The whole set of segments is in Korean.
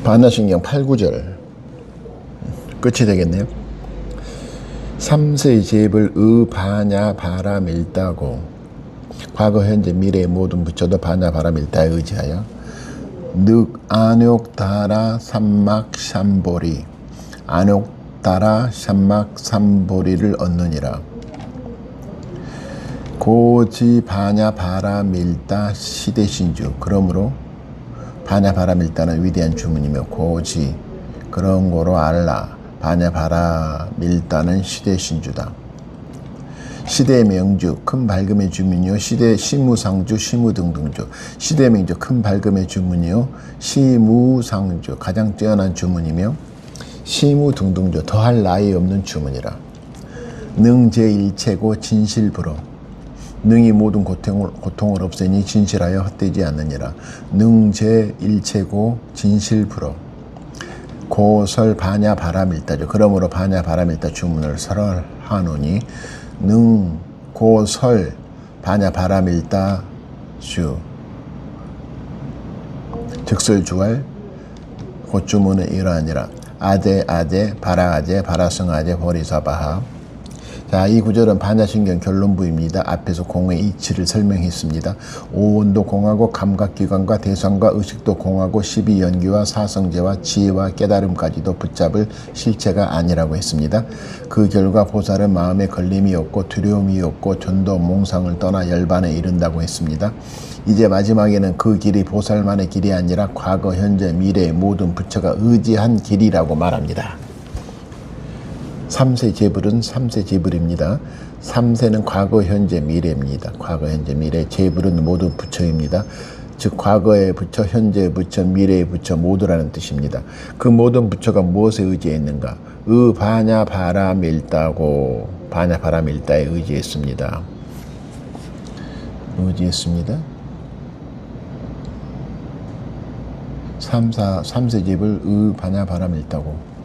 반야신경 8, 9절 끝이 되겠네요. 삼세 제불 반야 바라밀다고 과거 현재 미래의 모든 부처도 반야 바라밀다에 의지하여 늑 안욕다라 삼막 샴보리 안욕다라 삼막 삼보리를 얻느니라. 고지 반야 바라밀다 시대신주. 그러므로 반야 바라밀다는 위대한 주문이며 고지 그런 거로 알라. 반야 바라밀다는 시대신주다. 시대의 명주 큰 밝음의 주문이요 시대 시무상주 시무등등주. 시대의 명주 큰 밝음의 주문이요 시무상주 가장 뛰어난 주문이며 시무등등주 더할 나위 없는 주문이라. 능제일체고 진실불어. 능이 모든 고통을 없애니 진실하여 헛되지 않느니라. 능제일체고 진실불어. 고설 반야 바라밀다죠. 그러므로 반야 바라밀다 주문을 설하노니 능 고설 반야 바라밀다 주 즉설주할 고주문의 이러하니라. 아제 바라아제 바라성아제 보리사바하. 자, 이 구절은 반야신경 결론부입니다. 앞에서 공의 이치를 설명했습니다. 오온도 공하고 감각기관과 대상과 의식도 공하고 12연기와 사성제와 지혜와 깨달음까지도 붙잡을 실체가 아니라고 했습니다. 그 결과 보살은 마음에 걸림이 없고 두려움이 없고 전도 몽상을 떠나 열반에 이른다고 했습니다. 이제 마지막에는 그 길이 보살만의 길이 아니라 과거, 현재, 미래의 모든 부처가 의지한 길이라고 말합니다. 3세 제불은 3세 제불입니다. 3세는 과거, 현재, 미래입니다. 과거, 현재, 미래. 제불은 모든 부처입니다. 즉 과거의 부처, 현재의 부처, 미래의 부처 모두라는 뜻입니다. 그 모든 부처가 무엇에 의지했는가? 반야 바라밀다고 반야 바라밀다에 의지했습니다. 의지했습니다. 3세 제불 반야 바라밀다고.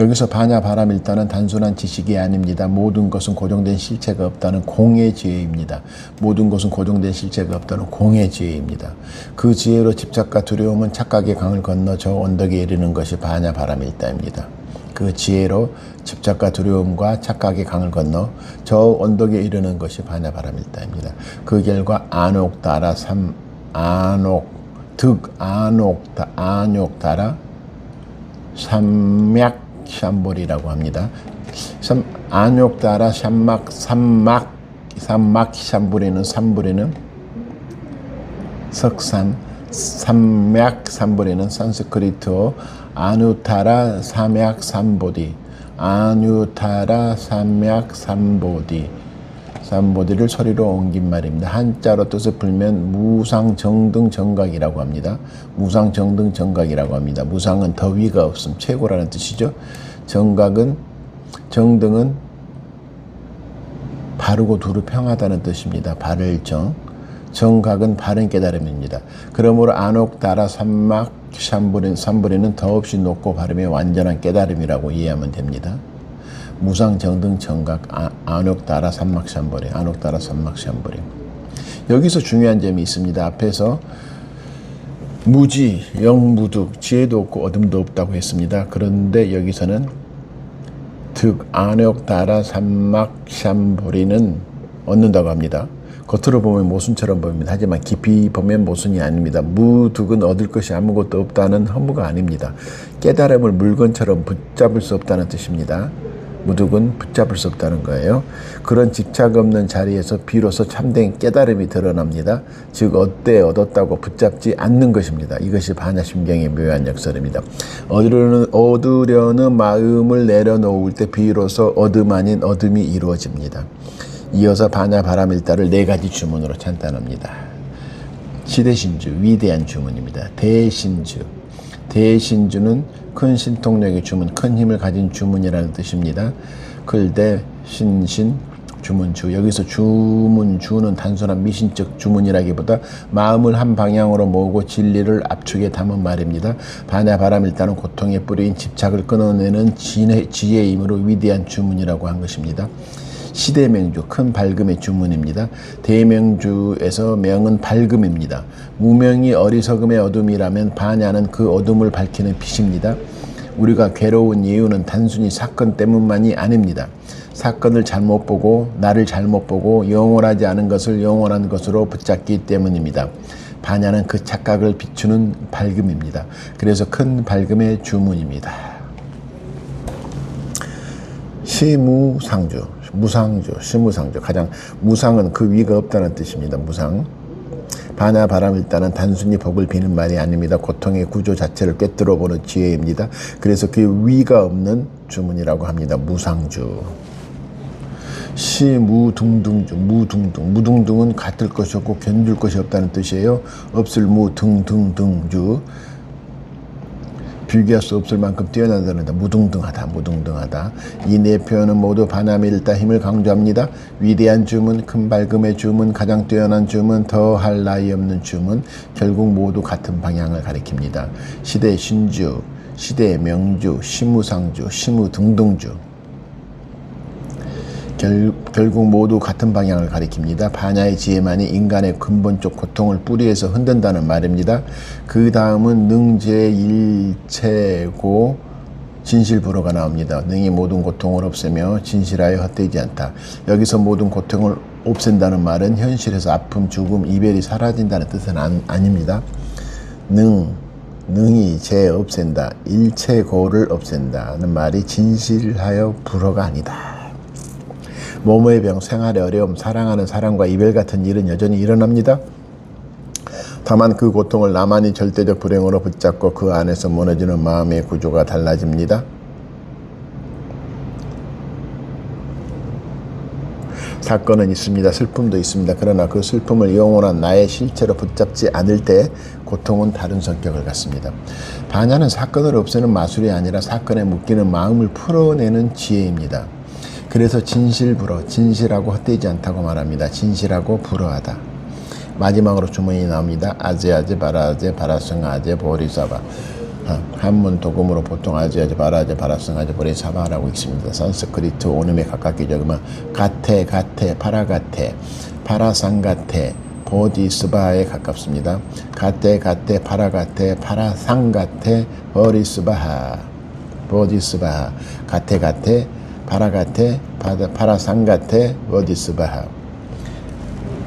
여기서 반야 바라밀다는 단순한 지식이 아닙니다. 모든 것은 고정된 실체가 없다는 공의 지혜입니다. 모든 것은 고정된 실체가 없다는 공의 지혜입니다. 그 지혜로 집착과 두려움은 착각의 강을 건너 저 언덕에 이르는 것이 반야 바라밀다입니다. 그 지혜로 집착과 두려움과 착각의 강을 건너 저 언덕에 이르는 것이 반야 바라밀다입니다. 그 결과 안옥다라 안옥다라 삼맥 샴보리라고 합니다. 안욕다라 삼막 샴보리는 삼보리는 석산, 삼맥 삼보리는 산스크리트어 아누타라 삼맥 삼보디, 아누타라 삼맥 삼보디, 삼보디를 소리로 옮긴 말입니다. 한자로 뜻을 풀면 무상정등 정각이라고 합니다. 무상정등 정각이라고 합니다. 무상은 더위가 없음, 최고라는 뜻이죠. 정등은 바르고 두루 평하다는 뜻입니다. 바를 정각은 바른 깨달음입니다. 그러므로 안옥다라 삼막 삼보리는 더없이 높고 바름의 완전한 깨달음이라고 이해하면 됩니다. 무상정등 정각 안옥다라 삼막샴보리 안옥다라 삼막샴보리. 여기서 중요한 점이 있습니다. 앞에서 무지, 영무득, 지혜도 없고 어둠도 없다고 했습니다. 그런데 여기서는 안옥다라 삼막샴보리는 얻는다고 합니다. 겉으로 보면 모순처럼 보입니다. 하지만 깊이 보면 모순이 아닙니다. 무득은 얻을 것이 아무것도 없다는 허무가 아닙니다. 깨달음을 물건처럼 붙잡을 수 없다는 뜻입니다. 무득은 붙잡을 수 없다는 거예요. 그런 집착 없는 자리에서 비로소 참된 깨달음이 드러납니다. 즉 얻었다고 붙잡지 않는 것입니다. 이것이 반야심경의 묘한 역설입니다. 얻으려는 마음을 내려놓을 때 비로소 얻음 아닌 얻음이 이루어집니다. 이어서 반야 바라밀다를 4가지 주문으로 찬탄합니다. 시대신주, 위대한 주문입니다. 대신주는 큰 신통력의 주문, 큰 힘을 가진 주문이라는 뜻입니다. 클대, 신신, 주문주. 여기서 주문주는 단순한 미신적 주문이라기보다 마음을 한 방향으로 모으고 진리를 압축에 담은 말입니다. 반야 바라밀다는 고통의 뿌리인 집착을 끊어내는 지혜이므로 위대한 주문이라고 한 것입니다. 시대명주, 큰 밝음의 주문입니다. 대명주에서 명은 밝음입니다. 무명이 어리석음의 어둠이라면 반야는 그 어둠을 밝히는 빛입니다. 우리가 괴로운 이유는 단순히 사건 때문만이 아닙니다. 사건을 잘못 보고 나를 잘못 보고 영원하지 않은 것을 영원한 것으로 붙잡기 때문입니다. 반야는 그 착각을 비추는 밝음입니다. 그래서 큰 밝음의 주문입니다. 시무상주, 무상주, 시무상주. 가장 무상은 그 위가 없다는 뜻입니다. 무상. 반야 바람일다는 단순히 복을 비는 말이 아닙니다. 고통의 구조 자체를 꿰뚫어 보는 지혜입니다. 그래서 그 위가 없는 주문이라고 합니다. 무상주. 시무둥둥주, 무둥둥. 무둥둥은 같을 것이 없고 견줄 것이 없다는 뜻이에요. 없을 무둥둥둥주. 비교할 수 없을 만큼 뛰어나다는데 무둥둥하다, 무둥둥하다. 이 네 표현은 모두 반야밀다 힘을 강조합니다. 위대한 주문, 큰 밝음의 주문, 가장 뛰어난 주문, 더할 나위 없는 주문, 결국 모두 같은 방향을 가리킵니다. 시대 신주, 시대 명주, 시무상주, 시무둥둥주. 결국 모두 같은 방향을 가리킵니다. 반야의 지혜만이 인간의 근본적 고통을 뿌리에서 흔든다는 말입니다. 그 다음은 능제일체고 진실불허가 나옵니다. 능이 모든 고통을 없애며 진실하여 헛되지 않다. 여기서 모든 고통을 없앤다는 말은 현실에서 아픔, 죽음, 이별이 사라진다는 뜻은 아닙니다. 능이 죄 없앤다. 일체고를 없앤다는 말이 진실하여 불허가 아니다. 모모의 병, 생활의 어려움, 사랑하는 사람과 이별 같은 일은 여전히 일어납니다. 다만 그 고통을 나만이 절대적 불행으로 붙잡고 그 안에서 무너지는 마음의 구조가 달라집니다. 사건은 있습니다. 슬픔도 있습니다. 그러나 그 슬픔을 영원한 나의 실체로 붙잡지 않을 때 고통은 다른 성격을 갖습니다. 반야는 사건을 없애는 마술이 아니라 사건에 묶이는 마음을 풀어내는 지혜입니다. 그래서 진실불허, 진실하고 헛되지 않다고 말합니다. 진실하고 불허하다. 마지막으로 주문이 나옵니다. 아제아제 바라아제 바라승아제 보리사바. 한문 도금으로 보통 아제아제 바라아제 바라승아제 보리사바라고 읽습니다. 산스크리트 온음에 가깝게 적으면 가테 파라가테 파라상가테 보디스바에 가깝습니다. 가테 파라가테 파라상가테 보리스바하 보디스바하 가테 파라가테 파라상가테 보디스바하.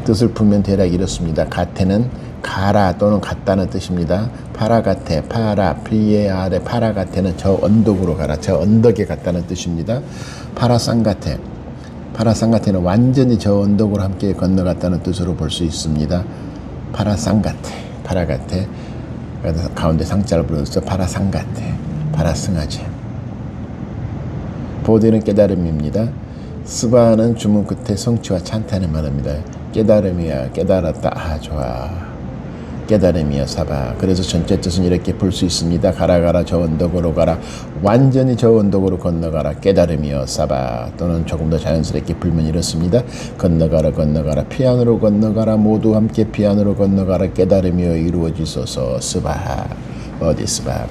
뜻을 풀면 대략 이렇습니다. 가테는 가라 또는 같다는 뜻입니다. 파라가테, 파라, 피에 아래 파라가테는 저 언덕으로 가라, 저 언덕에 갔다는 뜻입니다. 파라상가테는 완전히 저 언덕으로 함께 건너갔다는 뜻으로 볼 수 있습니다. 파라가테, 가운데 상자를 불러서 파라상가테, 파라승하제. 보디는 깨달음입니다. 스바는 주문 끝에 성취와 찬탄을 말합니다. 깨달음이야, 깨달았다, 좋아. 깨달음이야, 사바. 그래서 전체 뜻은 이렇게 볼 수 있습니다. 가라, 저 언덕으로 가라. 완전히 저 언덕으로 건너가라. 깨달음이여, 사바. 또는 조금 더 자연스럽게 풀면 이렇습니다. 건너가라, 피안으로 건너가라. 모두 함께 피안으로 건너가라. 깨달음이여 이루어지소서. 스바. 어디 스바.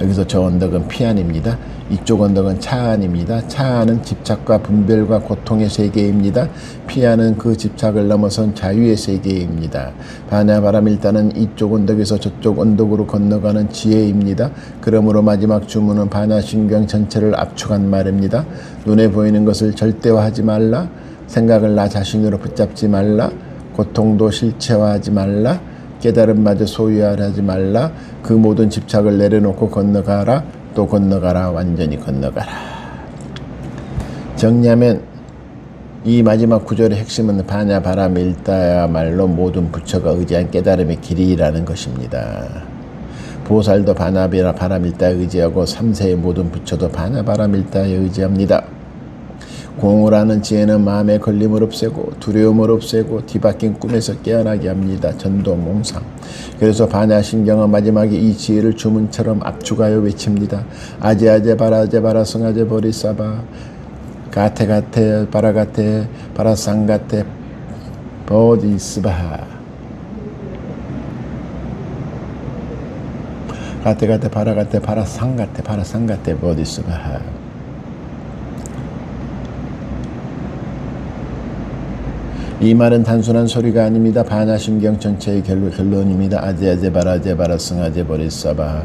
여기서 저 언덕은 피안입니다. 이쪽 언덕은 차안입니다. 차안은 집착과 분별과 고통의 세계입니다. 피안은 그 집착을 넘어선 자유의 세계입니다. 반야 바람일다는 이쪽 언덕에서 저쪽 언덕으로 건너가는 지혜입니다. 그러므로 마지막 주문은 반야 신경 전체를 압축한 말입니다. 눈에 보이는 것을 절대화하지 말라. 생각을 나 자신으로 붙잡지 말라. 고통도 실체화하지 말라. 깨달음마저 소유하지 말라. 그 모든 집착을 내려놓고 건너가라. 또 건너가라. 완전히 건너가라. 정리하면 이 마지막 구절의 핵심은 반야 바람일다야말로 모든 부처가 의지한 깨달음의 길이라는 것입니다. 보살도 반야 바람일다에 의지하고 3세의 모든 부처도 반야 바람일다에 의지합니다. 공을 아는 지혜는 마음의 걸림을 없애고 두려움을 없애고 뒤바뀐 꿈에서 깨어나게 합니다. 전도몽상. 그래서 반야신경은 마지막에 이 지혜를 주문처럼 압축하여 외칩니다. 아제아제 바라제 바라승아제 보리사바 가테 바라가테 바라상가테 보디스바하. 가테 바라가테 바라상가테 보디스바하. 이 말은 단순한 소리가 아닙니다. 반야심경 전체의 결론입니다. 아제 바라제 바라승아제 버리사바.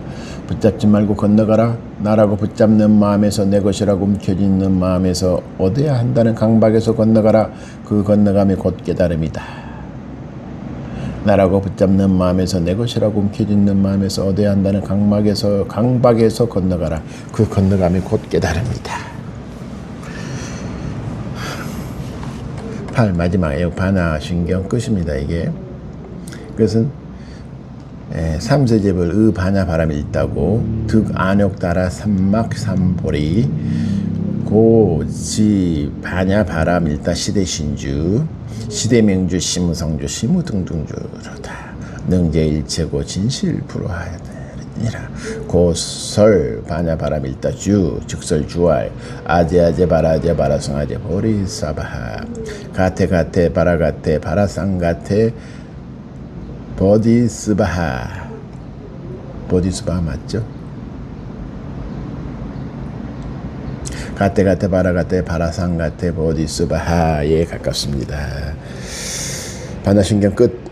붙잡지 말고 건너가라. 나라고 붙잡는 마음에서 내 것이라고 움켜쥐는 마음에서 얻어야 한다는 강박에서 건너가라. 그 건너감이 곧 깨달음이다. 나라고 붙잡는 마음에서 내 것이라고 움켜쥐는 마음에서 얻어야 한다는 강박에서 건너가라. 그 건너감이 곧 깨달음이다. 8 마지막에 반야심경 끝입니다. 이게 그것은 삼세제벌 의 반야 바람이 있다고 득 안욕 따라 삼막 삼보리 고지 반야 바람 일다 시대신주 시대명주 시무성주 시무등등주로다 능제일체고 진실불허하니라 고설 반야 바람 일다 주 즉설 주알 아제 바라제 바라성아제 보리사바하 가테 바라가테 바라상가테 보디스바하 맞죠? 가테 바라가테 바라상가테 보디스바하에 가깝습니다. 반야심경 끝.